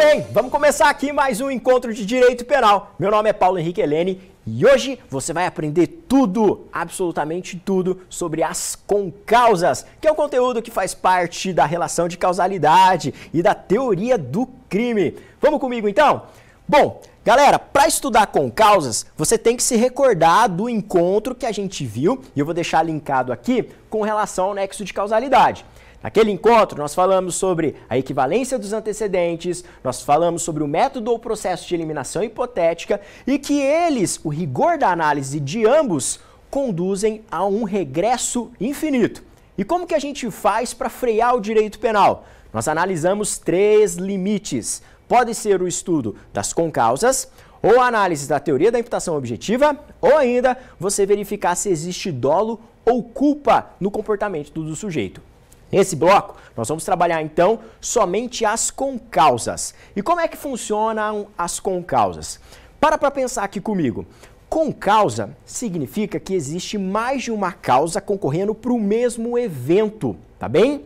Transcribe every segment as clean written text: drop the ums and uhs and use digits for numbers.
bem, vamos começar aqui mais um encontro de Direito Penal. Meu nome é Paulo Henrique Helene e hoje você vai aprender tudo, absolutamente tudo, sobre as concausas, que é um conteúdo que faz parte da relação de causalidade e da teoria do crime. Vamos comigo então? Bom, galera, para estudar concausas, você tem que se recordar do encontro que a gente viu, e eu vou deixar linkado aqui com relação ao nexo de causalidade. Naquele encontro, nós falamos sobre a equivalência dos antecedentes, nós falamos sobre o método ou processo de eliminação hipotética e que eles, o rigor da análise de ambos, conduzem a um regresso infinito. E como que a gente faz para frear o direito penal? Nós analisamos 3 limites. Pode ser o estudo das concausas, ou a análise da teoria da imputação objetiva, ou ainda você verificar se existe dolo ou culpa no comportamento do sujeito. Nesse bloco, nós vamos trabalhar, então, somente as concausas. E como é que funcionam as concausas? Para pensar aqui comigo. Concausa significa que existe mais de uma causa concorrendo para o mesmo evento, tá bem?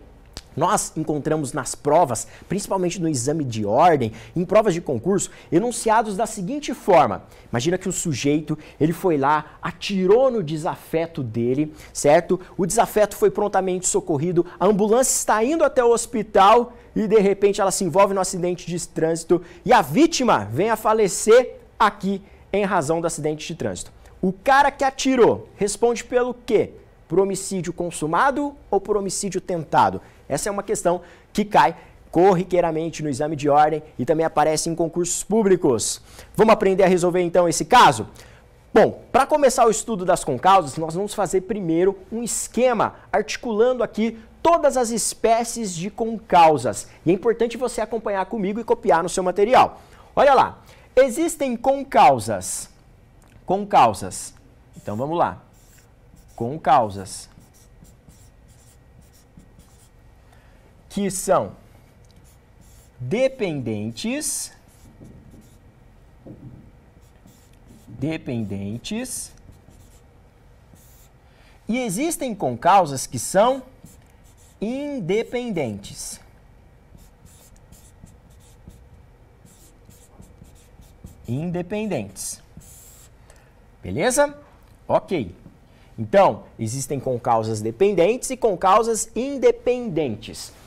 Nós encontramos nas provas, principalmente no exame de ordem, em provas de concurso, enunciados da seguinte forma. Imagina que o sujeito, ele foi lá, atirou no desafeto dele, certo? O desafeto foi prontamente socorrido, a ambulância está indo até o hospital e de repente ela se envolve no acidente de trânsito e a vítima vem a falecer aqui em razão do acidente de trânsito. O cara que atirou responde pelo quê? Por homicídio consumado ou por homicídio tentado? Essa é uma questão que cai corriqueiramente no exame de ordem e também aparece em concursos públicos. Vamos aprender a resolver então esse caso? Bom, para começar o estudo das concausas, nós vamos fazer primeiro um esquema articulando aqui todas as espécies de concausas. E é importante você acompanhar comigo e copiar no seu material. Olha lá, existem concausas. Concausas. Então vamos lá. Concausas. Que são dependentes, e existem concausas que são independentes. Beleza? Ok. Então, existem concausas dependentes e concausas independentes.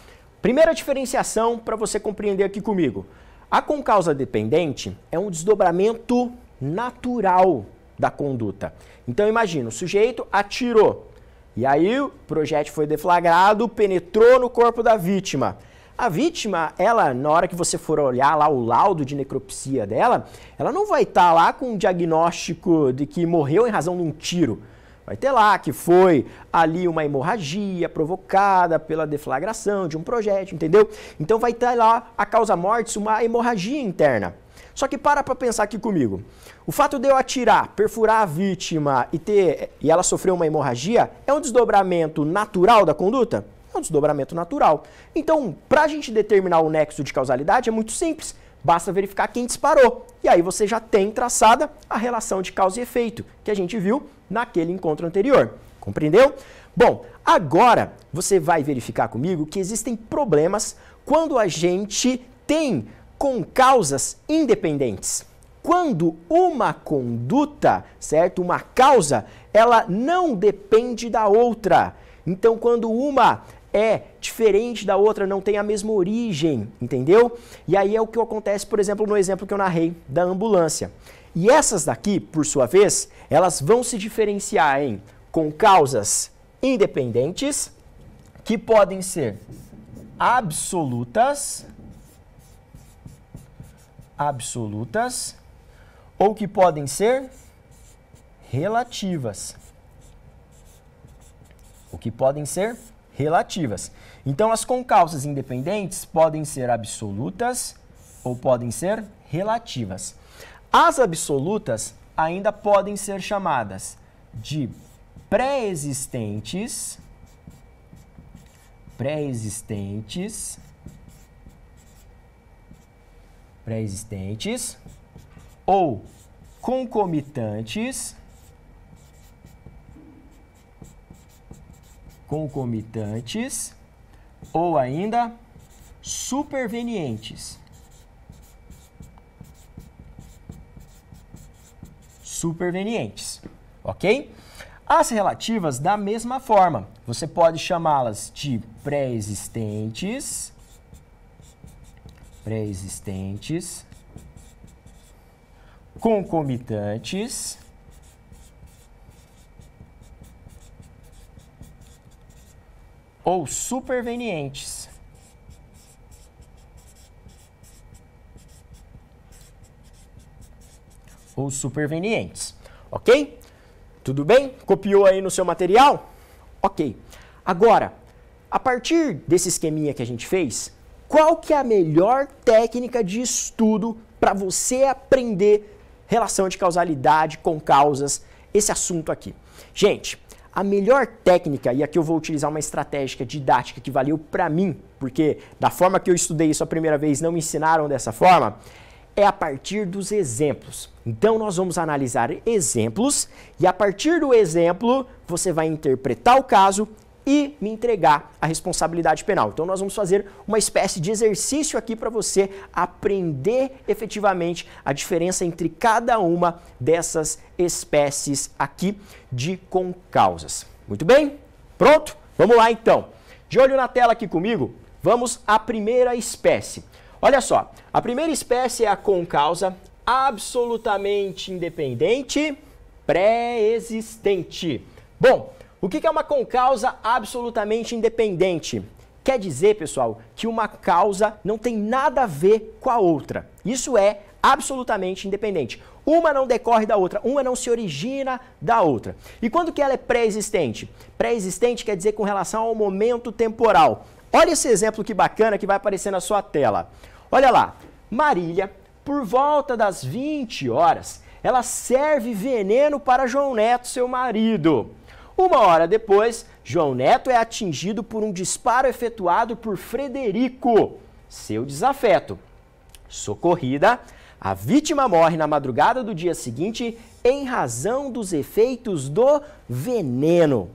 Primeira diferenciação para você compreender aqui comigo. A concausa dependente é um desdobramento natural da conduta. Então imagina, o sujeito atirou e aí o projétil foi deflagrado, penetrou no corpo da vítima. A vítima, ela, na hora que você for olhar lá o laudo de necropsia dela, ela não vai estar lá com um diagnóstico de que morreu em razão de um tiro. Vai ter lá que foi ali uma hemorragia provocada pela deflagração de um projétil, entendeu? Então vai ter lá a causa mortis, uma hemorragia interna. Só que para pensar aqui comigo. O fato de eu atirar, perfurar a vítima e ela sofreu uma hemorragia é um desdobramento natural da conduta? É um desdobramento natural. Então, para a gente determinar o nexo de causalidade é muito simples. Basta verificar quem disparou. E aí você já tem traçada a relação de causa e efeito, que a gente viu naquele encontro anterior. Compreendeu? Bom, agora você vai verificar comigo que existem problemas quando a gente tem concausas independentes. Quando uma conduta, certo? Uma causa, ela não depende da outra. Então, quando uma é diferente da outra, não tem a mesma origem, entendeu? E aí é o que acontece, por exemplo, no exemplo que eu narrei da ambulância. E essas daqui, por sua vez, elas vão se diferenciar em concausas independentes, que podem ser absolutas, ou que podem ser relativas. Então, as concausas independentes podem ser absolutas ou podem ser relativas. As absolutas ainda podem ser chamadas de pré-existentes ou concomitantes ou ainda supervenientes. supervenientes, ok? As relativas, da mesma forma, você pode chamá-las de pré-existentes, concomitantes, ou supervenientes. Ok? Tudo bem? Copiou aí no seu material? Ok. Agora, a partir desse esqueminha que a gente fez, qual que é a melhor técnica de estudo para você aprender relação de causalidade com causas, esse assunto aqui? Gente, a melhor técnica, e aqui eu vou utilizar uma estratégia didática que valeu para mim, porque da forma que eu estudei isso a primeira vez não me ensinaram dessa forma, é a partir dos exemplos. Então, nós vamos analisar exemplos e, a partir do exemplo, você vai interpretar o caso e me entregar a responsabilidade penal. Então, nós vamos fazer uma espécie de exercício aqui para você aprender efetivamente a diferença entre cada uma dessas espécies aqui de concausas. Muito bem? Pronto? Vamos lá, então. De olho na tela aqui comigo, vamos à primeira espécie. Olha só, a primeira espécie é a concausa absolutamente independente pré-existente. Bom, o que é uma concausa absolutamente independente? Quer dizer, pessoal, que uma causa não tem nada a ver com a outra. Isso é absolutamente independente. Uma não decorre da outra, uma não se origina da outra. E quando que ela é pré-existente? Pré-existente quer dizer com relação ao momento temporal. Olha esse exemplo que bacana que vai aparecer na sua tela. Olha lá, Marília, por volta das 20 horas, ela serve veneno para João Neto, seu marido. Uma hora depois, João Neto é atingido por um disparo efetuado por Frederico, seu desafeto. Socorrida, a vítima morre na madrugada do dia seguinte em razão dos efeitos do veneno.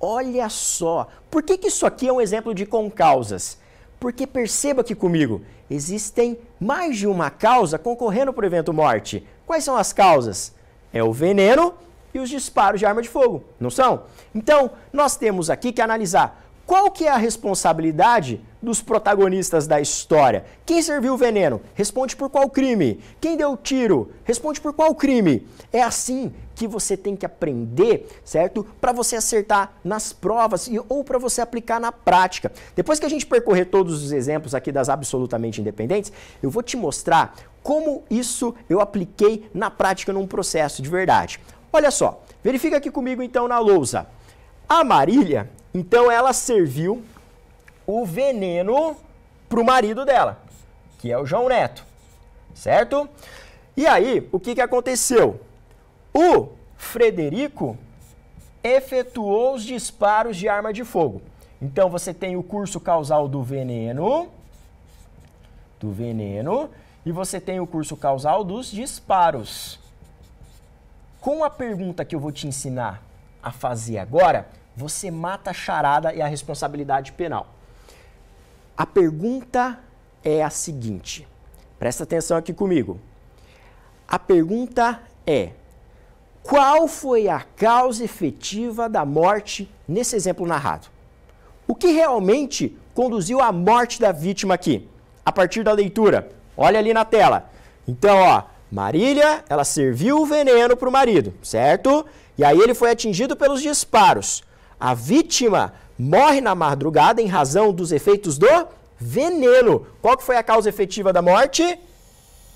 Olha só, por que isso aqui é um exemplo de concausas? Porque perceba aqui comigo, existem mais de uma causa concorrendo para o evento morte. Quais são as causas? É o veneno e os disparos de arma de fogo, não são? Então, nós temos aqui que analisar qual que é a responsabilidade dos protagonistas da história. Quem serviu o veneno? Responde por qual crime? Quem deu o tiro? Responde por qual crime? É assim que você tem que aprender, certo? Para você acertar nas provas ou para você aplicar na prática. Depois que a gente percorrer todos os exemplos aqui das absolutamente independentes, eu vou te mostrar como isso eu apliquei na prática num processo de verdade. Olha só, verifica aqui comigo então na lousa. A Marília, então ela serviu o veneno para o marido dela, que é o João Neto, certo? E aí, o que aconteceu? O Frederico efetuou os disparos de arma de fogo. Então, você tem o curso causal do veneno, e você tem o curso causal dos disparos. Com a pergunta que eu vou te ensinar a fazer agora, você mata a charada e a responsabilidade penal. A pergunta é a seguinte, presta atenção aqui comigo. A pergunta é: qual foi a causa efetiva da morte nesse exemplo narrado? O que realmente conduziu à morte da vítima aqui? A partir da leitura, olha ali na tela. Então, ó, Marília, ela serviu o veneno para o marido, certo? E aí ele foi atingido pelos disparos. A vítima morre na madrugada em razão dos efeitos do veneno. Qual que foi a causa efetiva da morte?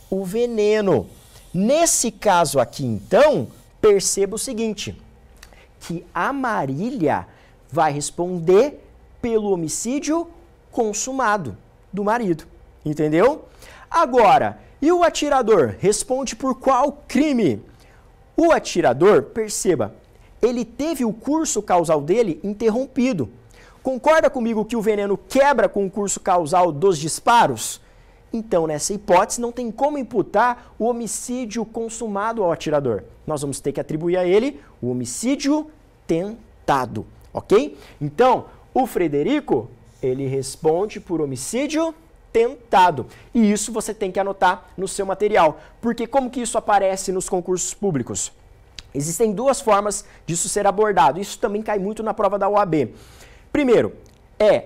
O veneno. Nesse caso aqui, então, perceba o seguinte, que a Marília vai responder pelo homicídio consumado do marido, entendeu? Agora, e o atirador responde por qual crime? O atirador, perceba, ele teve o curso causal dele interrompido. Concorda comigo que o veneno quebra com o curso causal dos disparos? Então, nessa hipótese, não tem como imputar o homicídio consumado ao atirador. Nós vamos ter que atribuir a ele o homicídio tentado, ok? Então, o Frederico, ele responde por homicídio tentado. E isso você tem que anotar no seu material. Porque como que isso aparece nos concursos públicos? Existem duas formas disso ser abordado. Isso também cai muito na prova da OAB. Primeiro,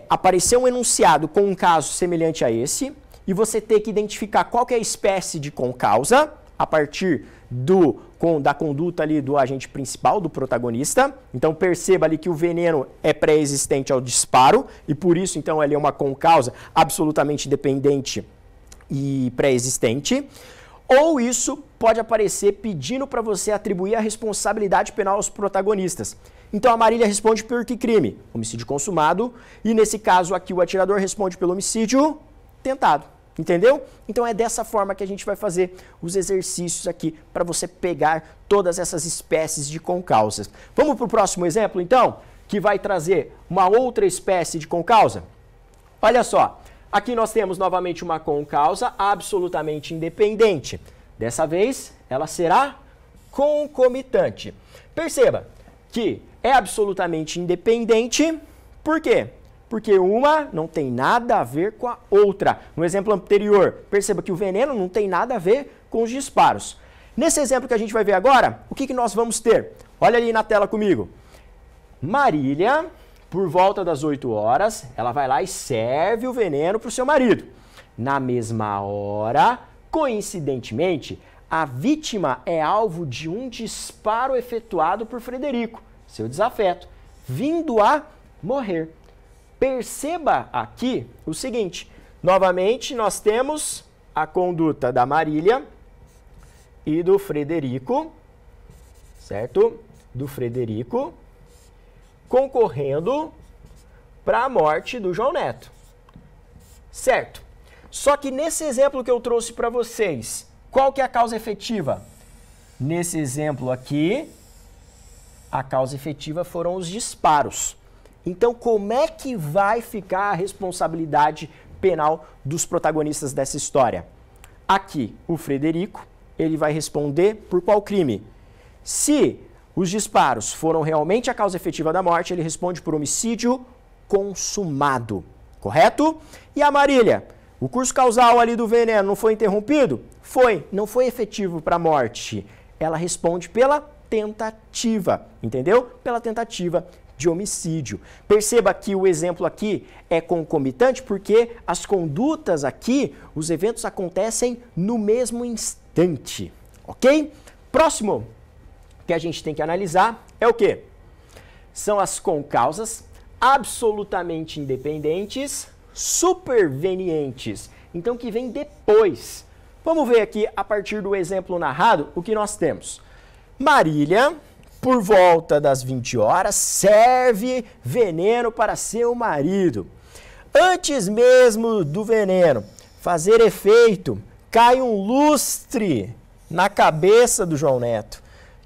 aparecer um enunciado com um caso semelhante a esse e você ter que identificar qual que é a espécie de concausa a partir da conduta ali do agente principal, do protagonista. Então perceba ali que o veneno é pré-existente ao disparo e por isso então ele é uma concausa absolutamente independente e pré-existente. Ou isso pode aparecer pedindo para você atribuir a responsabilidade penal aos protagonistas. Então a Marília responde por que crime? Homicídio consumado. E nesse caso aqui o atirador responde pelo homicídio tentado. Entendeu? Então é dessa forma que a gente vai fazer os exercícios aqui para você pegar todas essas espécies de concausas. Vamos para o próximo exemplo então, que vai trazer uma outra espécie de concausa? Olha só. Aqui nós temos novamente uma concausa absolutamente independente. Dessa vez, ela será concomitante. Perceba que é absolutamente independente. Por quê? Porque uma não tem nada a ver com a outra. No exemplo anterior, perceba que o veneno não tem nada a ver com os disparos. Nesse exemplo que a gente vai ver agora, o que nós vamos ter? Olha ali na tela comigo. Marília, por volta das 8 horas, ela vai lá e serve o veneno para o seu marido. Na mesma hora, coincidentemente, a vítima é alvo de um disparo efetuado por Frederico, seu desafeto, vindo a morrer. Perceba aqui o seguinte, novamente nós temos a conduta da Marília e do Frederico, certo? Do Frederico concorrendo para a morte do João Neto, certo? Só que nesse exemplo que eu trouxe para vocês, qual que é a causa efetiva? Nesse exemplo aqui, a causa efetiva foram os disparos. Então, como é que vai ficar a responsabilidade penal dos protagonistas dessa história? Aqui, o Frederico, ele vai responder por qual crime? Se os disparos foram realmente a causa efetiva da morte, ele responde por homicídio consumado, correto? E a Marília, o curso causal ali do veneno não foi interrompido? Foi, não foi efetivo para a morte. Ela responde pela tentativa, entendeu? Pela tentativa de homicídio. Perceba que o exemplo aqui é concomitante porque as condutas aqui, os eventos acontecem no mesmo instante, ok? Próximo que a gente tem que analisar é o quê? São as concausas absolutamente independentes, supervenientes, então que vem depois. Vamos ver aqui, a partir do exemplo narrado, o que nós temos. Marília, por volta das 20 horas, serve veneno para seu marido. Antes mesmo do veneno fazer efeito, cai um lustre na cabeça do João Neto,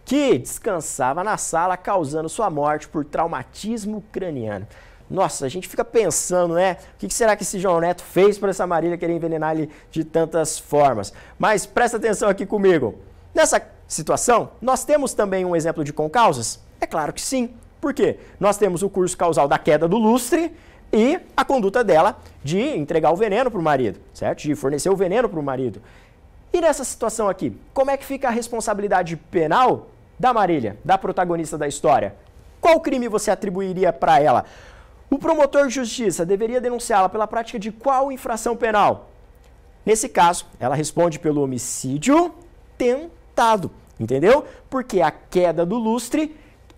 que descansava na sala, causando sua morte por traumatismo craniano. Nossa, a gente fica pensando, né? O que será que esse João Neto fez para essa Marília querer envenenar ele de tantas formas? Mas presta atenção aqui comigo. Nessa situação, nós temos também um exemplo de concausas? É claro que sim. Por quê? Nós temos o curso causal da queda do lustre e a conduta dela de entregar o veneno para o marido, certo? De fornecer o veneno para o marido. E nessa situação aqui, como é que fica a responsabilidade penal da Marília, da protagonista da história? Qual crime você atribuiria para ela? O promotor de justiça deveria denunciá-la pela prática de qual infração penal? Nesse caso, ela responde pelo homicídio tentado, entendeu? Porque a queda do lustre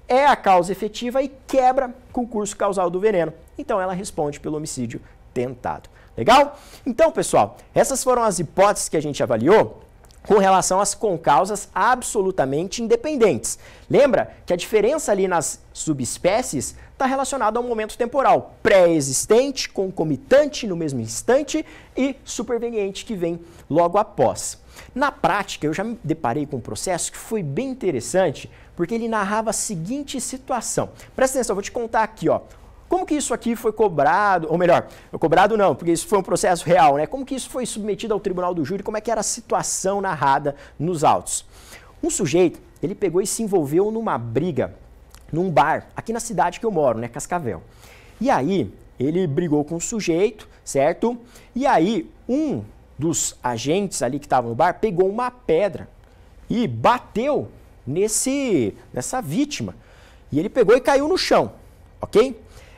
é a causa efetiva e quebra com o curso causal do veneno. Então, ela responde pelo homicídio tentado. Legal? Então, pessoal, essas foram as hipóteses que a gente avaliou com relação às concausas absolutamente independentes. Lembra que a diferença ali nas subespécies está relacionada ao momento temporal pré-existente, concomitante no mesmo instante e superveniente que vem logo após. Na prática, eu já me deparei com um processo que foi bem interessante, porque ele narrava a seguinte situação. Presta atenção, eu vou te contar aqui, ó. Como que isso aqui foi cobrado, ou melhor, cobrado não, porque isso foi um processo real, né? Como que isso foi submetido ao tribunal do júri, como é que era a situação narrada nos autos? Um sujeito, ele pegou e se envolveu numa briga, num bar, aqui na cidade que eu moro, né, Cascavel. E aí, ele brigou com o sujeito, certo? E aí, um dos agentes ali que estavam no bar pegou uma pedra e bateu nessa vítima. E ele pegou e caiu no chão, ok?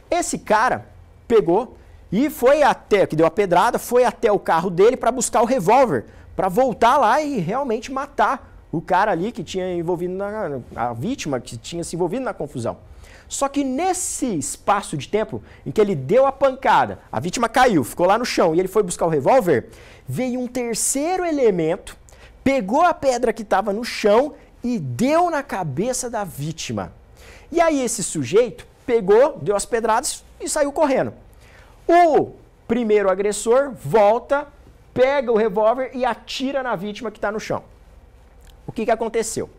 Esse cara pegou e foi até, que deu a pedrada, foi até o carro dele para buscar o revólver, para voltar lá e realmente matar o cara ali que tinha envolvido a vítima, que tinha se envolvido na confusão. Só que nesse espaço de tempo em que ele deu a pancada, a vítima caiu, ficou lá no chão e ele foi buscar o revólver, veio um terceiro elemento, pegou a pedra que estava no chão e deu na cabeça da vítima. E aí esse sujeito pegou, deu as pedradas e saiu correndo. O primeiro agressor volta, pega o revólver e atira na vítima que está no chão. O que aconteceu?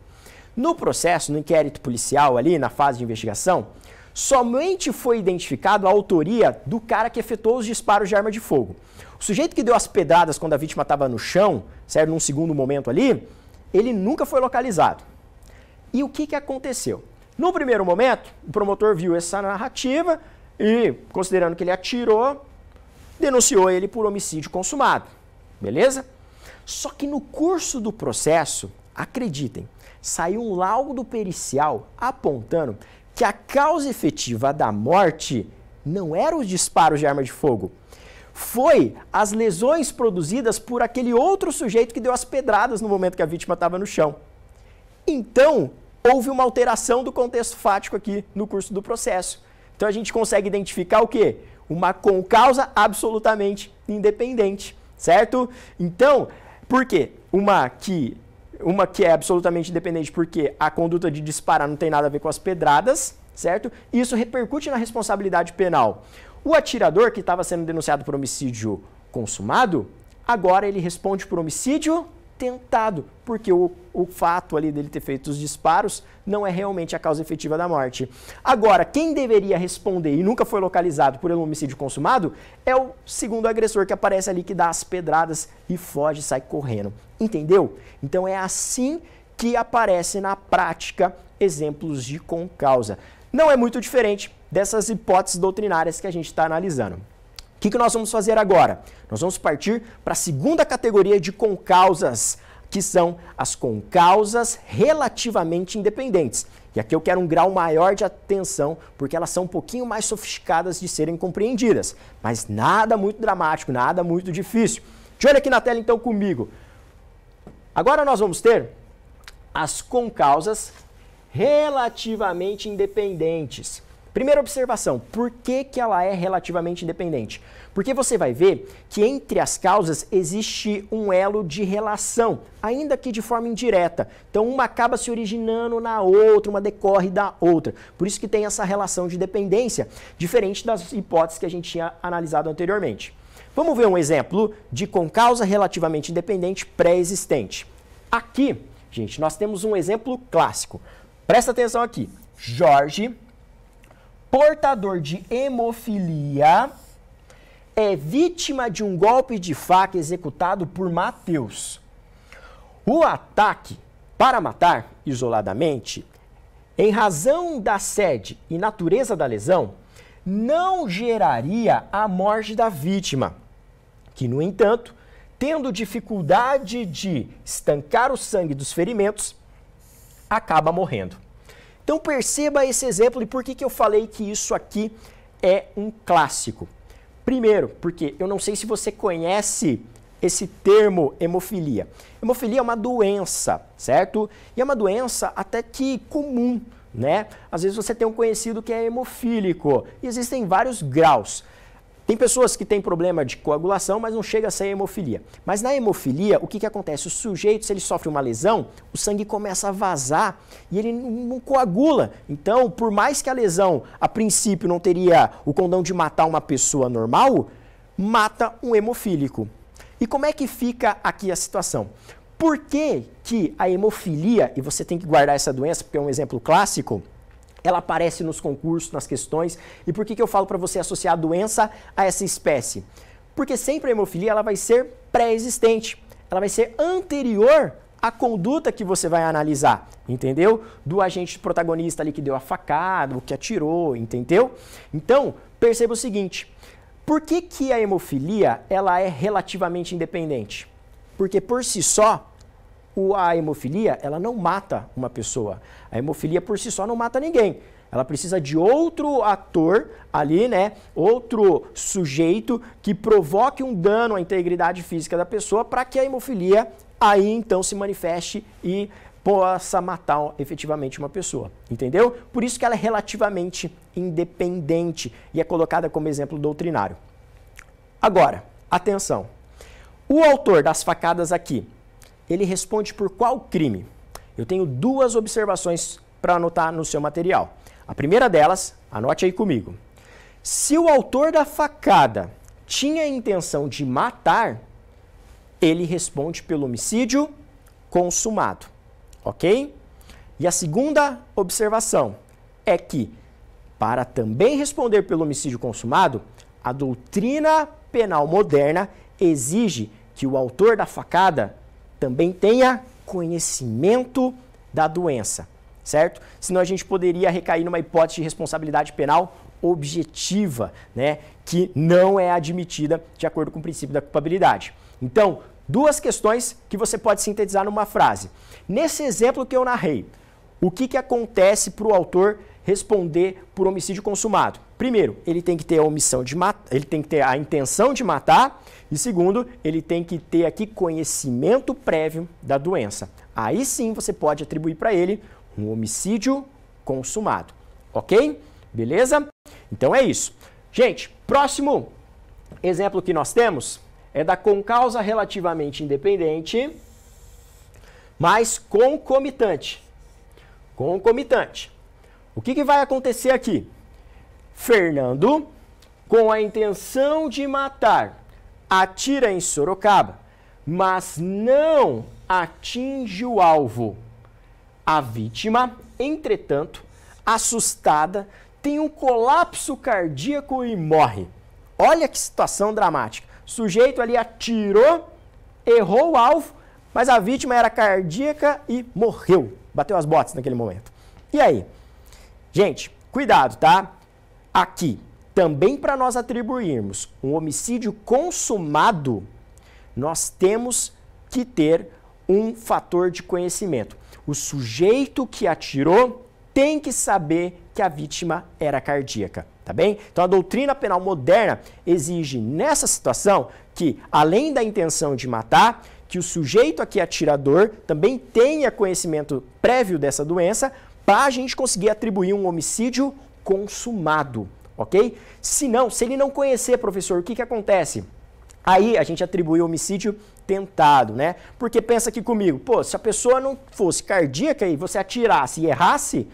No processo, no inquérito policial ali, na fase de investigação, somente foi identificado a autoria do cara que efetuou os disparos de arma de fogo. O sujeito que deu as pedradas quando a vítima estava no chão, certo, num segundo momento ali, ele nunca foi localizado. E o que aconteceu? No primeiro momento, o promotor viu essa narrativa e, considerando que ele atirou, denunciou ele por homicídio consumado. Beleza? Só que no curso do processo, acreditem, saiu um laudo pericial apontando que a causa efetiva da morte não era os disparos de arma de fogo, foi as lesões produzidas por aquele outro sujeito que deu as pedradas no momento que a vítima estava no chão. Então, houve uma alteração do contexto fático aqui no curso do processo. Então a gente consegue identificar o quê? Uma concausa absolutamente independente, certo? Então, por quê? Uma que é absolutamente independente porque a conduta de disparar não tem nada a ver com as pedradas, certo? E isso repercute na responsabilidade penal. O atirador que estava sendo denunciado por homicídio consumado, agora ele responde por homicídio tentado, porque o fato ali dele ter feito os disparos não é realmente a causa efetiva da morte. Agora, quem deveria responder e nunca foi localizado por um homicídio consumado é o segundo agressor que aparece ali, que dá as pedradas e foge, sai correndo. Entendeu? Então é assim que aparece na prática exemplos de concausa. Não é muito diferente dessas hipóteses doutrinárias que a gente está analisando. O que nós vamos fazer agora? Nós vamos partir para a segunda categoria de concausas, que são as concausas relativamente independentes. E aqui eu quero um grau maior de atenção, porque elas são um pouquinho mais sofisticadas de serem compreendidas. Mas nada muito dramático, nada muito difícil. De olho aqui na tela então comigo. Agora nós vamos ter as concausas relativamente independentes. Primeira observação, por que ela é relativamente independente? Porque você vai ver que entre as causas existe um elo de relação, ainda que de forma indireta. Então uma acaba se originando na outra, uma decorre da outra. Por isso que tem essa relação de dependência, diferente das hipóteses que a gente tinha analisado anteriormente. Vamos ver um exemplo de concausa relativamente independente pré-existente. Aqui, gente, nós temos um exemplo clássico. Presta atenção aqui. Jorge, portador de hemofilia, é vítima de um golpe de faca executado por Mateus. O ataque para matar isoladamente, em razão da sede e natureza da lesão, não geraria a morte da vítima, que, no entanto, tendo dificuldade de estancar o sangue dos ferimentos, acaba morrendo. Então perceba esse exemplo e por que eu falei que isso aqui é um clássico. Primeiro, porque eu não sei se você conhece esse termo hemofilia. Hemofilia é uma doença, certo? E é uma doença até que comum, né? Às vezes você tem um conhecido que é hemofílico e existem vários graus. Tem pessoas que têm problema de coagulação, mas não chega a ser hemofilia. Mas na hemofilia, o que acontece? O sujeito, se ele sofre uma lesão, o sangue começa a vazar e ele não coagula. Então, por mais que a lesão, a princípio, não teria o condão de matar uma pessoa normal, mata um hemofílico. E como é que fica aqui a situação? Por que a hemofilia, e você tem que guardar essa doença, porque é um exemplo clássico, ela aparece nos concursos, nas questões. E por que eu falo para você associar a doença a essa espécie? Porque sempre a hemofilia ela vai ser pré-existente. Ela vai ser anterior à conduta que você vai analisar, entendeu? Do agente protagonista ali que deu a facada, o que atirou, entendeu? Então, perceba o seguinte. Por que a hemofilia ela é relativamente independente? Porque por si só, a hemofilia, ela não mata uma pessoa. A hemofilia por si só não mata ninguém. Ela precisa de outro ator ali, né? Outro sujeito que provoque um dano à integridade física da pessoa para que a hemofilia aí então se manifeste e possa matar efetivamente uma pessoa. Entendeu? Por isso que ela é relativamente independente e é colocada como exemplo doutrinário. Agora, atenção. O autor das facadas aqui, ele responde por qual crime? Eu tenho duas observações para anotar no seu material. A primeira delas, anote aí comigo. Se o autor da facada tinha a intenção de matar, ele responde pelo homicídio consumado, ok? E a segunda observação é que, para também responder pelo homicídio consumado, a doutrina penal moderna exige que o autor da facada também tenha conhecimento da doença, certo? Senão a gente poderia recair numa hipótese de responsabilidade penal objetiva, né, que não é admitida de acordo com o princípio da culpabilidade. Então, duas questões que você pode sintetizar numa frase. Nesse exemplo que eu narrei, o que acontece para o autor responder por homicídio consumado? Primeiro, ele tem que ter a omissão de matar, ele tem que ter a intenção de matar, e segundo, ele tem que ter aqui conhecimento prévio da doença. Aí sim você pode atribuir para ele um homicídio consumado, ok? Beleza? Então é isso. Gente, próximo exemplo que nós temos é da concausa relativamente independente, mas concomitante. Concomitante. O que vai acontecer aqui? Fernando, com a intenção de matar, atira em Sorocaba, mas não atinge o alvo. A vítima, entretanto, assustada, tem um colapso cardíaco e morre. Olha que situação dramática. O sujeito ali atirou, errou o alvo, mas a vítima era cardíaca e morreu. Bateu as botas naquele momento. E aí? Gente, cuidado, tá? Aqui, também para nós atribuirmos um homicídio consumado, nós temos que ter um fator de conhecimento. O sujeito que atirou tem que saber que a vítima era cardíaca, tá bem? Então a doutrina penal moderna exige nessa situação que, além da intenção de matar, que o sujeito aqui atirador também tenha conhecimento prévio dessa doença para a gente conseguir atribuir um homicídio consumado, ok? Se não, se ele não conhecer, professor, o que acontece? Aí a gente atribui o homicídio tentado, né? Porque pensa aqui comigo, pô, se a pessoa não fosse cardíaca e você atirasse e errasse,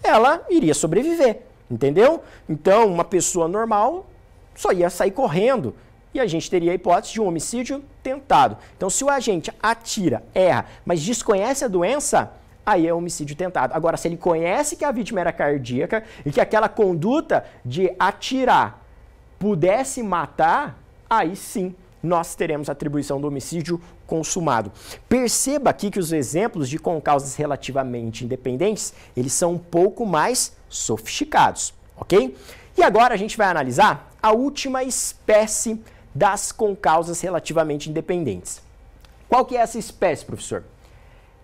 ela iria sobreviver, entendeu? Então, uma pessoa normal só ia sair correndo e a gente teria a hipótese de um homicídio tentado. Então, se o agente atira, erra, mas desconhece a doença, aí é homicídio tentado. Agora, se ele conhece que a vítima era cardíaca e que aquela conduta de atirar pudesse matar, aí sim nós teremos a atribuição do homicídio consumado. Perceba aqui que os exemplos de concausas relativamente independentes, eles são um pouco mais sofisticados, ok? E agora a gente vai analisar a última espécie das concausas relativamente independentes. Qual que é essa espécie, professor?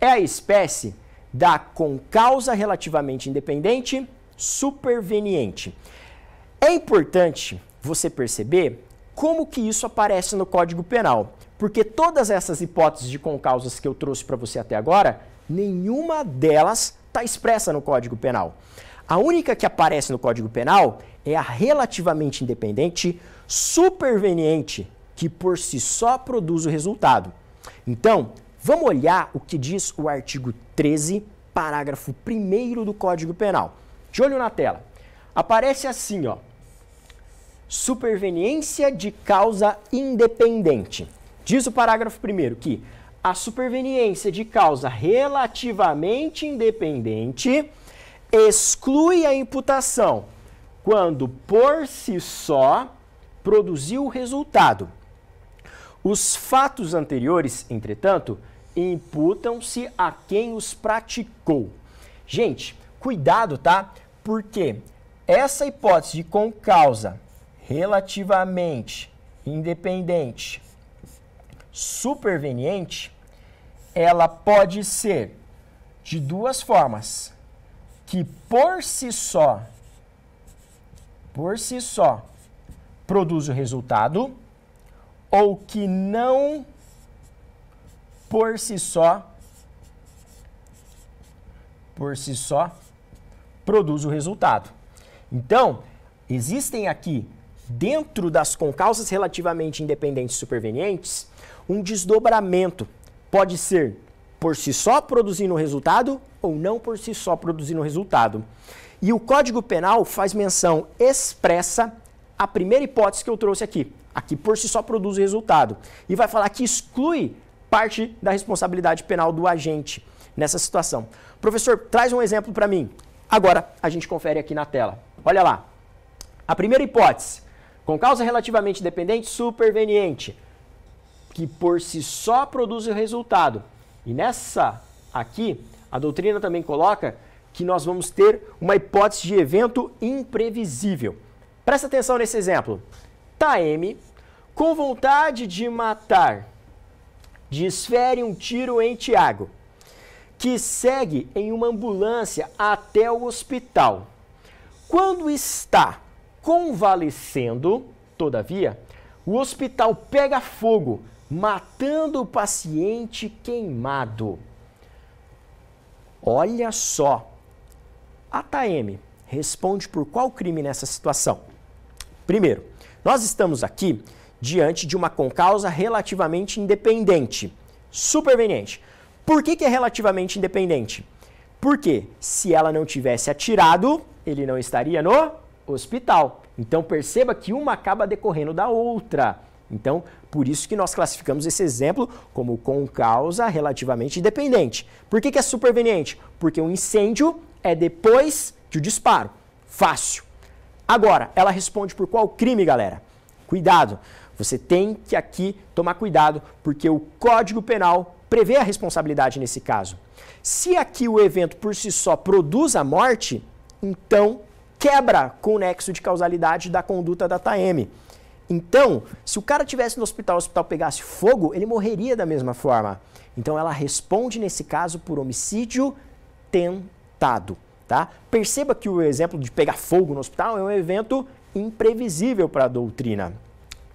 É a espécie da concausa relativamente independente superveniente. É importante você perceber como que isso aparece no Código Penal, porque todas essas hipóteses de concausas que eu trouxe para você até agora, nenhuma delas está expressa no Código Penal. A única que aparece no Código Penal é a relativamente independente superveniente, que por si só produz o resultado. Então, vamos olhar o que diz o artigo 13, parágrafo 1º do Código Penal. De olho na tela. Aparece assim, ó. Superveniência de causa independente. Diz o parágrafo 1º que a superveniência de causa relativamente independente exclui a imputação quando por si só produziu o resultado. Os fatos anteriores, entretanto, imputam-se a quem os praticou. Gente, cuidado, tá? Porque essa hipótese de concausa relativamente independente superveniente, ela pode ser de duas formas, que por si só produz o resultado, ou que não por si só produz o resultado. Então, existem aqui, dentro das concausas relativamente independentes supervenientes, um desdobramento. Pode ser por si só produzindo o resultado ou não por si só produzindo o resultado. E o Código Penal faz menção expressa à primeira hipótese que eu trouxe aqui. Aqui por si só produz o resultado. E vai falar que exclui parte da responsabilidade penal do agente nessa situação. Professor, traz um exemplo para mim. Agora a gente confere aqui na tela. Olha lá. A primeira hipótese, com causa relativamente dependente superveniente, que por si só produz o resultado. E nessa aqui, a doutrina também coloca que nós vamos ter uma hipótese de evento imprevisível. Presta atenção nesse exemplo. Taeme, com vontade de matar, desfere um tiro em Tiago, que segue em uma ambulância até o hospital. Quando está convalescendo, todavia, o hospital pega fogo, matando o paciente queimado. Olha só, a Taeme responde por qual crime nessa situação? Primeiro, nós estamos aqui diante de uma concausa relativamente independente, superveniente. Por que é relativamente independente? Porque se ela não tivesse atirado, ele não estaria no hospital. Então perceba que uma acaba decorrendo da outra. Então, por isso que nós classificamos esse exemplo como concausa relativamente independente. Por que é superveniente? Porque o incêndio é depois de o disparo. Fácil. Agora, ela responde por qual crime, galera? Cuidado. Você tem que aqui tomar cuidado, porque o Código Penal prevê a responsabilidade nesse caso. Se aqui o evento por si só produz a morte, então quebra com o nexo de causalidade da conduta da Taeme. Então, se o cara estivesse no hospital, o hospital pegasse fogo, ele morreria da mesma forma. Então, ela responde, nesse caso, por homicídio tentado. Tá? Perceba que o exemplo de pegar fogo no hospital é um evento imprevisível para a doutrina.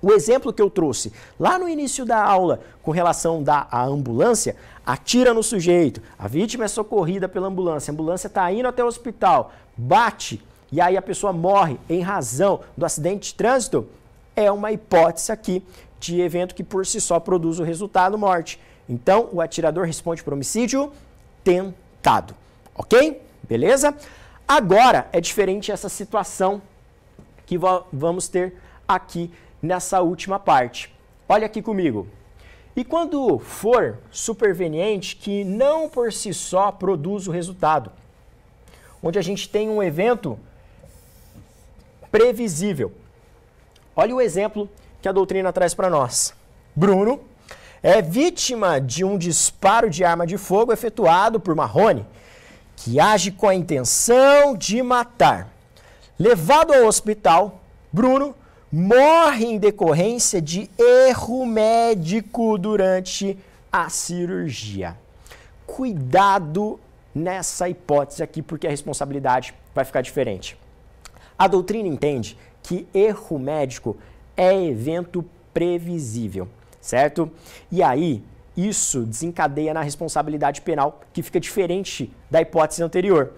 O exemplo que eu trouxe lá no início da aula com relação à ambulância, atira no sujeito, a vítima é socorrida pela ambulância, a ambulância está indo até o hospital, bate e aí a pessoa morre em razão do acidente de trânsito, é uma hipótese aqui de evento que por si só produz o resultado morte. Então, o atirador responde por homicídio tentado. Ok? Beleza? Agora, é diferente essa situação que vamos ter aqui nessa última parte. Olha aqui comigo. E quando for superveniente que não por si só produz o resultado, onde a gente tem um evento previsível. Olha o exemplo que a doutrina traz para nós. Bruno é vítima de um disparo de arma de fogo efetuado por Marrone, que age com a intenção de matar. Levado ao hospital, Bruno morre em decorrência de erro médico durante a cirurgia. Cuidado nessa hipótese aqui, porque a responsabilidade vai ficar diferente. A doutrina entende que erro médico é evento previsível, certo? E aí, isso desencadeia na responsabilidade penal, que fica diferente da hipótese anterior.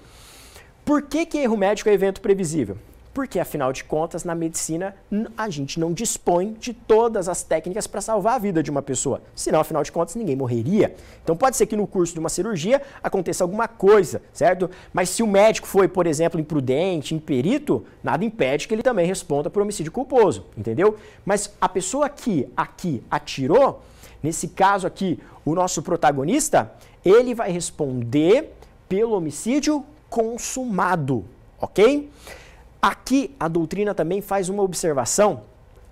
Por que erro médico é evento previsível? Porque, afinal de contas, na medicina, a gente não dispõe de todas as técnicas para salvar a vida de uma pessoa. Senão, afinal de contas, ninguém morreria. Então, pode ser que no curso de uma cirurgia aconteça alguma coisa, certo? Mas se o médico foi, por exemplo, imprudente, imperito, nada impede que ele também responda por homicídio culposo, entendeu? Mas a pessoa que aqui atirou, nesse caso aqui, o nosso protagonista, ele vai responder pelo homicídio consumado, ok? Aqui a doutrina também faz uma observação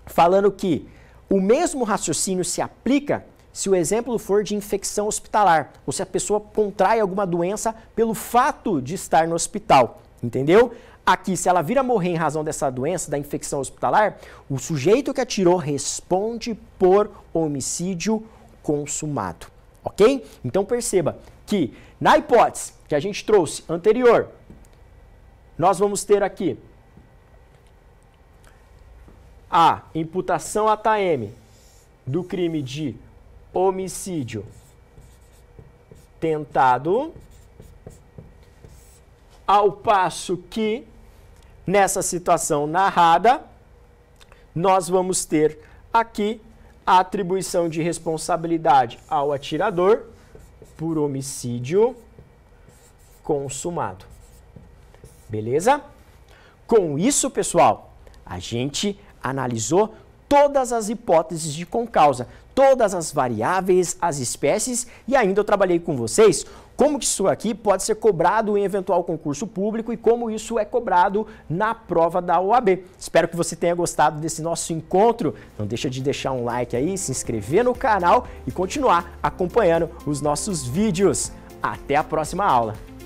falando que o mesmo raciocínio se aplica se o exemplo for de infecção hospitalar ou se a pessoa contrai alguma doença pelo fato de estar no hospital, entendeu? Aqui, se ela vir a morrer em razão dessa doença, da infecção hospitalar, o sujeito que atirou responde por homicídio consumado, ok? Então perceba que na hipótese que a gente trouxe anterior, nós vamos ter aqui a imputação à TAEM do crime de homicídio tentado, ao passo que, nessa situação narrada, nós vamos ter aqui a atribuição de responsabilidade ao atirador por homicídio consumado. Beleza? Com isso, pessoal, a gente analisou todas as hipóteses de concausa, todas as variáveis, as espécies, e ainda eu trabalhei com vocês como que isso aqui pode ser cobrado em eventual concurso público e como isso é cobrado na prova da OAB. Espero que você tenha gostado desse nosso encontro. Não deixa de deixar um like aí, se inscrever no canal e continuar acompanhando os nossos vídeos. Até a próxima aula!